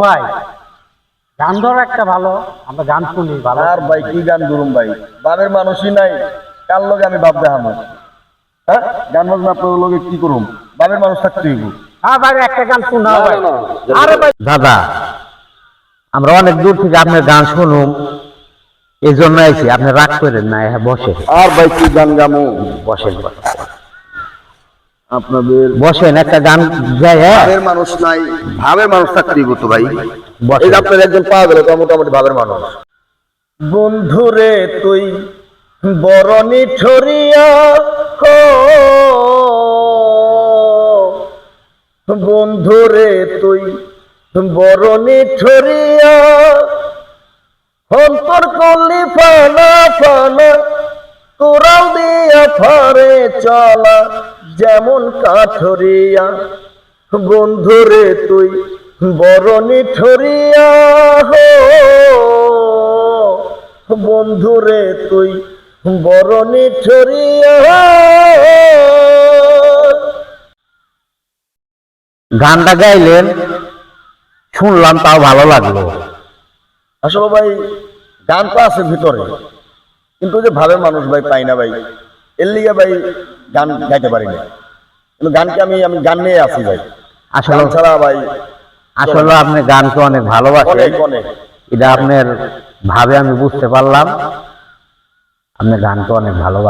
ভাই গান ধরো একটা ভালো, আমরা গান শুনি ভালো। আর ভাই কি গান ধরুম ভাই, বাবের মানুষই নাই, কার লগে আমি বাপ দেখাবো? হ্যাঁ, গান বাজনা আপনার লগে কি করুম? বাবের মানুষ থাকতে হইব। হ্যাঁ ভাই, একটা গান শোনাও ভাই। আরে ভাই দাদা, আমরা অনেক দূর থেকে আপনার গান শুনুম, এই জন্য আইছি। আপনি রাগ করেন না, বসে আর ভাই কি গান গামো? বসেন আপনাদের বসেন, একটা গান গাই। হ্যাঁ, ভাবের মানুষ নাই, ভাবের মানুষ থাকতে হইব তো ভাই। বসেন। এই যে আপনার একজন পাওয়া গেল তো মোটামুটি ভাবের মানুষ। বন্ধুরে তুই বরণি ছড়িয়া হো, বন্ধুরে তুই বরণি ছড়িয়া, অন্তর করলি ফানা ফানা, তোরাও দিয়া ফারে চলা যেমন কাঠরিয়া। বন্ধুরে তুই বরণি ছড়িয়া হো, বন্ধুরে তুই বরণি ছড়িয়া। গানটা গাইলেন, শুনলাম, তাও ভালো লাগলো। আসলে ভাই গান তো আছে ভিতরে, কিন্তু যে ভাবের মানুষ ভাই পাই না ভাই, এর লিগে ভাই গান গাইতে পারি না। কিন্তু গানকে আমি গান নিয়ে আসি ভাই, আসলে ছাড়া ভাই আসলে আপনি গানকে অনেক ভালোবাসেন, অনেক অনেক। এটা আপনার ভাবে আমি বুঝতে পারলাম। আপনি গানকে অনেক ভালোবাসেন।